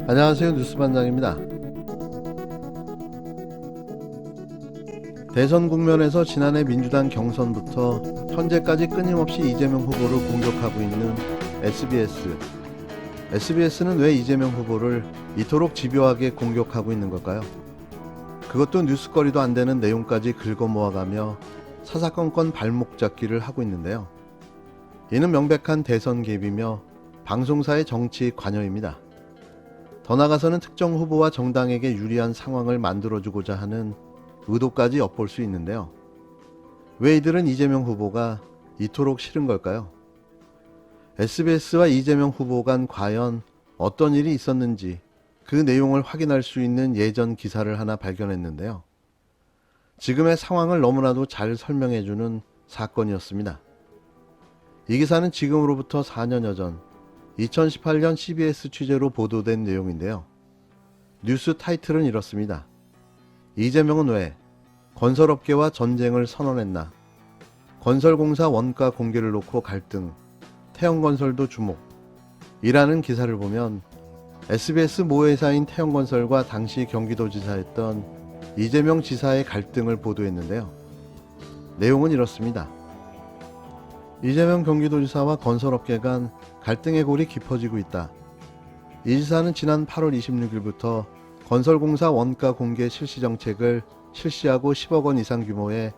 안녕하세요. 뉴스반장입니다. 대선 국면에서 지난해 민주당 경선부터 현재까지 끊임없이 이재명 후보를 공격하고 있는 SBS. SBS는 왜 이재명 후보를 이토록 집요하게 공격하고 있는 걸까요? 그것도 뉴스거리도 안 되는 내용까지 긁어 모아가며 사사건건 발목 잡기를 하고 있는데요. 이는 명백한 대선 개입이며 방송사의 정치 관여입니다. 더 나아가서는 특정 후보와 정당에게 유리한 상황을 만들어주고자 하는 의도까지 엿볼 수 있는데요. 왜 이들은 이재명 후보가 이토록 싫은 걸까요? SBS와 이재명 후보 간 과연 어떤 일이 있었는지 그 내용을 확인할 수 있는 예전 기사를 하나 발견했는데요. 지금의 상황을 너무나도 잘 설명해주는 사건이었습니다. 이 기사는 지금으로부터 4년여 전 2018년 CBS 취재로 보도된 내용인데요. 뉴스 타이틀은 이렇습니다. 이재명은 왜 건설업계와 전쟁을 선언했나? 건설공사 원가 공개를 놓고 갈등, 태영건설도 주목. 이라는 기사를 보면 SBS 모회사인 태영건설과 당시 경기도지사였던 이재명 지사의 갈등을 보도했는데요. 내용은 이렇습니다. 이재명 경기도지사와 건설업계 간 갈등의 골이 깊어지고 있다. 이 지사는 지난 8월 26일부터 건설공사 원가 공개 실시 정책을 실시하고 10억 원 이상 규모의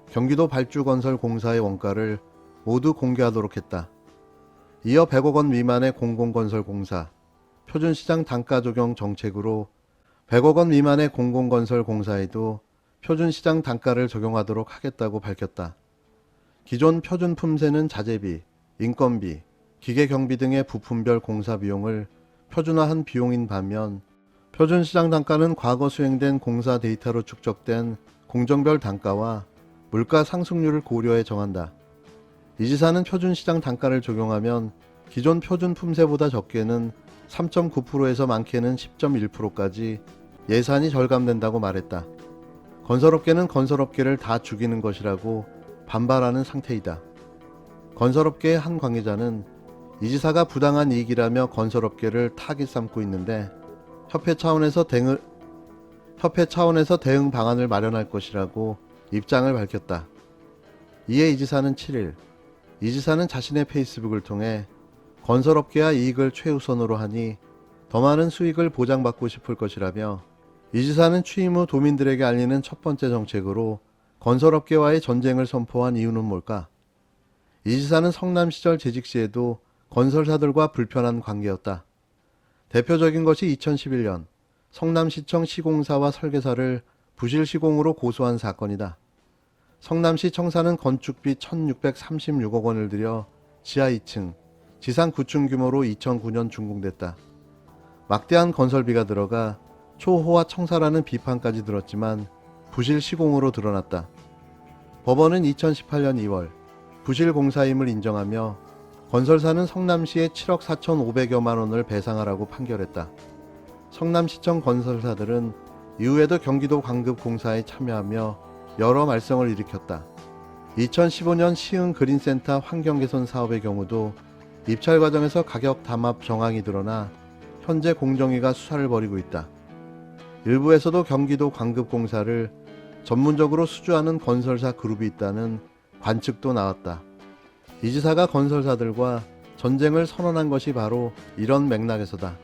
경기도 발주건설공사의 원가를 모두 공개하도록 했다. 이어 100억 원 미만의 공공건설공사, 표준시장 단가 적용 정책으로 100억 원 미만의 공공건설공사에도 표준시장 단가를 적용하도록 하겠다고 밝혔다. 기존 표준 품새는 자재비, 인건비, 기계경비 등의 부품별 공사 비용을 표준화한 비용인 반면 표준시장 단가는 과거 수행된 공사 데이터로 축적된 공정별 단가와 물가 상승률을 고려해 정한다. 이 지사는 표준시장 단가를 적용하면 기존 표준 품새보다 적게는 3.9%에서 많게는 10.1%까지 예산이 절감된다고 말했다. 건설업계는 건설업계를 다 죽이는 것이라고 반발하는 상태이다. 건설업계의 한 관계자는 이 지사가 부당한 이익이라며 건설업계를 타깃 삼고 있는데 협회 차원에서 대응 방안을 마련할 것이라고 입장을 밝혔다. 이에 이 지사는 7일, 이 지사는 자신의 페이스북을 통해 건설업계와 이익을 최우선으로 하니 더 많은 수익을 보장받고 싶을 것이라며 이 지사는 취임 후 도민들에게 알리는 첫 번째 정책으로 건설업계와의 전쟁을 선포한 이유는 뭘까? 이 지사는 성남 시절 재직 시에도 건설사들과 불편한 관계였다. 대표적인 것이 2011년 성남시청 시공사와 설계사를 부실 시공으로 고소한 사건이다. 성남시 청사는 건축비 1,636억 원을 들여 지하 2층, 지상 9층 규모로 2009년 준공됐다. 막대한 건설비가 들어가 초호화 청사라는 비판까지 들었지만 부실 시공으로 드러났다. 법원은 2018년 2월 부실 공사임을 인정하며 건설사는 성남시에 7억 4,500여만 원을 배상하라고 판결했다. 성남시청 건설사들은 이후에도 경기도 광급공사에 참여하며 여러 말썽을 일으켰다. 2015년 시흥 그린센터 환경개선 사업의 경우도 입찰 과정에서 가격 담합 정황이 드러나 현재 공정위가 수사를 벌이고 있다. 일부에서도 경기도 광급공사를 전문적으로 수주하는 건설사 그룹이 있다는 관측도 나왔다. 이 지사가 건설사들과 전쟁을 선언한 것이 바로 이런 맥락에서다.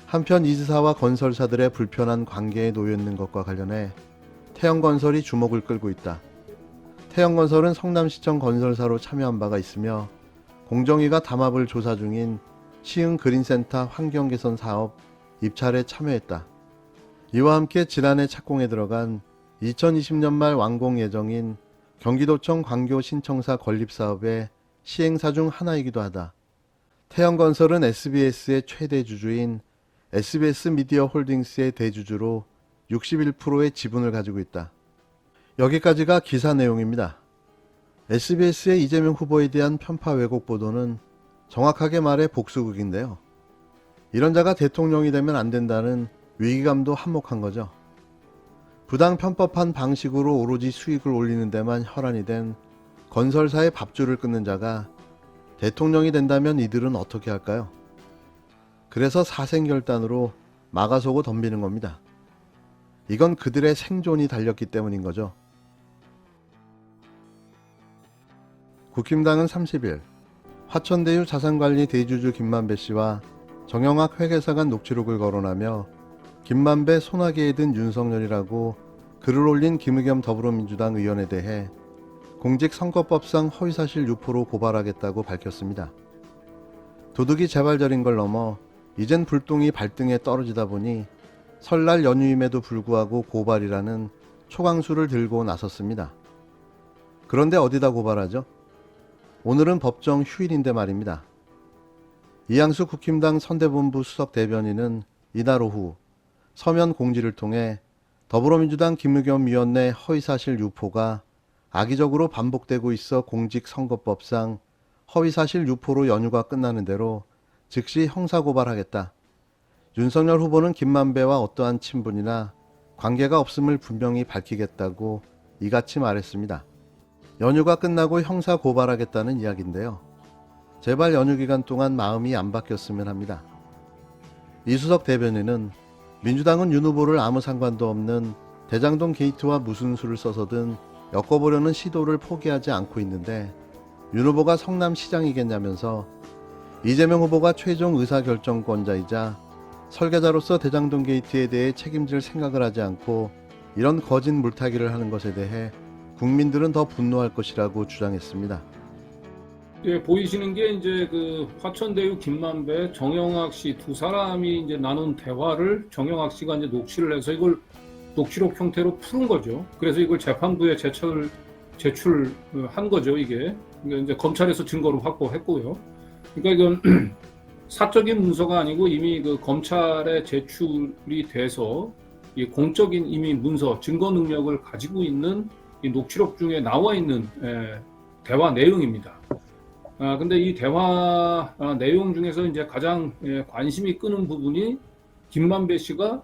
한편 이 지사와 건설사들의 불편한 관계에 놓여 있는 것과 관련해 태영건설이 주목을 끌고 있다. 태영건설은 성남시청 건설사로 참여한 바가 있으며 공정위가 담합을 조사 중인 시흥 그린센터 환경개선 사업 입찰에 참여했다. 이와 함께 지난해 착공에 들어간 2020년 말 완공 예정인 경기도청 광교 신청사 건립사업의 시행사 중 하나이기도 하다. 태영건설은 SBS의 최대 주주인 SBS 미디어 홀딩스의 대주주로 61%의 지분을 가지고 있다. 여기까지가 기사 내용입니다. SBS의 이재명 후보에 대한 편파 왜곡 보도는 정확하게 말해 복수극인데요. 이런 자가 대통령이 되면 안 된다는 위기감도 한몫한 거죠. 부당 편법한 방식으로 오로지 수익을 올리는 데만 혈안이 된 건설사의 밥줄을 끊는 자가 대통령이 된다면 이들은 어떻게 할까요? 그래서 사생결단으로 막아서고 덤비는 겁니다. 이건 그들의 생존이 달렸기 때문인 거죠. 국힘당은 30일 화천대유 자산관리 대주주 김만배 씨와 정영학 회계사 간 녹취록을 거론하며 김만배 소나기에 든 윤석열이라고 글을 올린 김의겸 더불어민주당 의원에 대해 공직선거법상 허위사실 유포로 고발하겠다고 밝혔습니다. 도둑이 재발절인 걸 넘어 이젠 불똥이 발등에 떨어지다 보니 설날 연휴임에도 불구하고 고발이라는 초강수를 들고 나섰습니다. 그런데 어디다 고발하죠? 오늘은 법정 휴일인데 말입니다. 이양수 국힘당 선대본부 수석 대변인은 이날 오후 서면 공지를 통해 더불어민주당 김의겸 위원내 허위사실 유포가 악의적으로 반복되고 있어 공직선거법상 허위사실 유포로 연휴가 끝나는 대로 즉시 형사고발하겠다. 윤석열 후보는 김만배와 어떠한 친분이나 관계가 없음을 분명히 밝히겠다고 이같이 말했습니다. 연휴가 끝나고 형사고발하겠다는 이야기인데요. 제발 연휴 기간 동안 마음이 안 바뀌었으면 합니다. 이수석 대변인은 민주당은 윤 후보를 아무 상관도 없는 대장동 게이트와 무슨 수를 써서든 엮어보려는 시도를 포기하지 않고 있는데 윤 후보가 성남시장이겠냐면서 이재명 후보가 최종 의사결정권자이자 설계자로서 대장동 게이트에 대해 책임질 생각을 하지 않고 이런 거짓 물타기를 하는 것에 대해 국민들은 더 분노할 것이라고 주장했습니다. 예, 보이시는 게 이제 그 화천대유 김만배, 정영학 씨 두 사람이 이제 나눈 대화를 정영학 씨가 이제 녹취를 해서 이걸 녹취록 형태로 푸는 거죠. 그래서 이걸 재판부에 제출한 거죠. 이게 이제 검찰에서 증거를 확보했고요. 그러니까 이건 사적인 문서가 아니고 이미 그 검찰에 제출이 돼서 이 공적인 이미 문서, 증거 능력을 가지고 있는 이 녹취록 중에 나와 있는 대화 내용입니다. 근데 이 대화 내용 중에서 이제 가장 관심이 끄는 부분이 김만배 씨가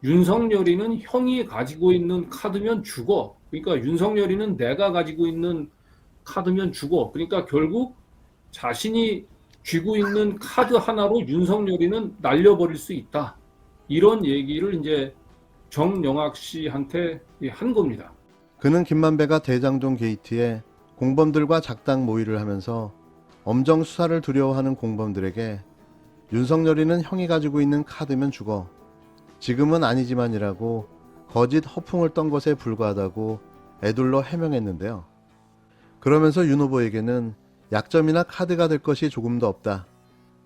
윤석열이는 형이 가지고 있는 카드면 죽어. 그러니까 윤석열이는 내가 가지고 있는 카드면 죽어. 그러니까 결국 자신이 쥐고 있는 카드 하나로 윤석열이는 날려버릴 수 있다. 이런 얘기를 이제 정영학 씨한테 한 겁니다. 그는 김만배가 대장동 게이트에 공범들과 작당 모의를 하면서 엄정 수사를 두려워하는 공범들에게 윤석열이는 형이 가지고 있는 카드면 죽어. 지금은 아니지만이라고 거짓 허풍을 떤 것에 불과하다고 애둘러 해명했는데요. 그러면서 윤 후보에게는 약점이나 카드가 될 것이 조금도 없다.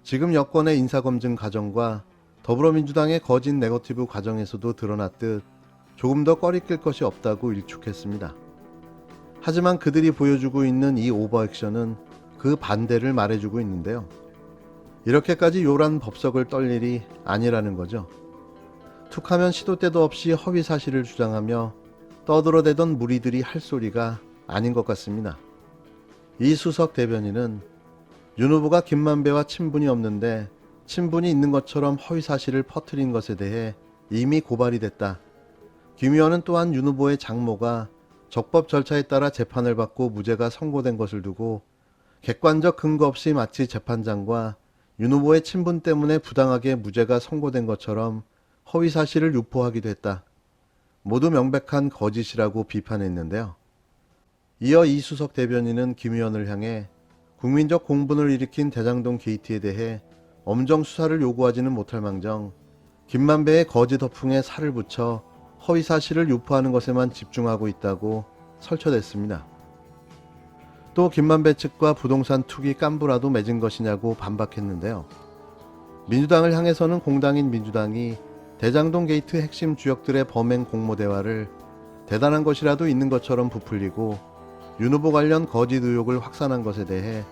지금 여권의 인사검증 과정과 더불어민주당의 거짓 네거티브 과정에서도 드러났듯 조금 더 꺼리낄 것이 없다고 일축했습니다. 하지만 그들이 보여주고 있는 이 오버액션은 그 반대를 말해주고 있는데요. 이렇게까지 요란 법석을 떨 일이 아니라는 거죠. 툭하면 시도 때도 없이 허위 사실을 주장하며 떠들어대던 무리들이 할 소리가 아닌 것 같습니다. 이수석 대변인은 윤 후보가 김만배와 친분이 없는데 친분이 있는 것처럼 허위 사실을 퍼뜨린 것에 대해 이미 고발이 됐다. 김 의원은 또한 윤 후보의 장모가 적법 절차에 따라 재판을 받고 무죄가 선고된 것을 두고 객관적 근거 없이 마치 재판장과 윤 후보의 친분 때문에 부당하게 무죄가 선고된 것처럼 허위 사실을 유포하기도 했다. 모두 명백한 거짓이라고 비판했는데요. 이어 이수석 대변인은 김 의원을 향해 국민적 공분을 일으킨 대장동 게이트에 대해 엄정 수사를 요구하지는 못할 망정 김만배의 거짓 허풍에 살을 붙여 허위 사실을 유포하는 것에만 집중하고 있다고 설쳐댔습니다. 또 김만배 측과 부동산 투기 깐부라도 맺은 것이냐고 반박했는데요. 민주당을 향해서는 공당인 민주당이 대장동 게이트 핵심 주역들의 범행 공모 대화를 대단한 것이라도 있는 것처럼 부풀리고 윤 후보 관련 거짓 의혹을 확산한 것에 대해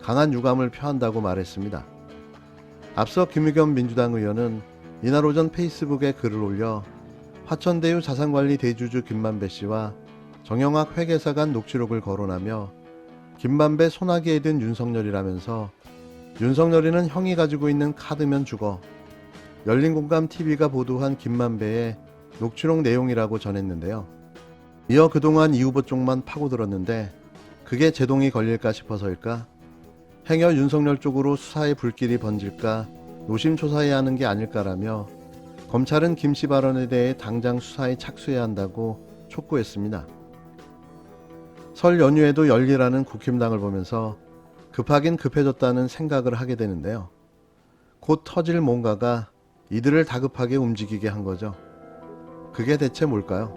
강한 유감을 표한다고 말했습니다. 앞서 김의겸 민주당 의원은 이날 오전 페이스북에 글을 올려 화천대유 자산관리 대주주 김만배 씨와 정영학 회계사 간 녹취록을 거론하며 김만배 소나기에 든 윤석열이라면서 윤석열이는 형이 가지고 있는 카드면 죽어. 열린공감TV가 보도한 김만배의 녹취록 내용이라고 전했는데요. 이어 그동안 이 후보 쪽만 파고들었는데 그게 제동이 걸릴까 싶어서일까? 행여 윤석열 쪽으로 수사의 불길이 번질까 노심초사해야 하는 게 아닐까라며 검찰은 김 씨 발언에 대해 당장 수사에 착수해야 한다고 촉구했습니다. 설 연휴에도 열일하는 국힘당을 보면서 급하긴 급해졌다는 생각을 하게 되는데요. 곧 터질 뭔가가 이들을 다급하게 움직이게 한 거죠. 그게 대체 뭘까요?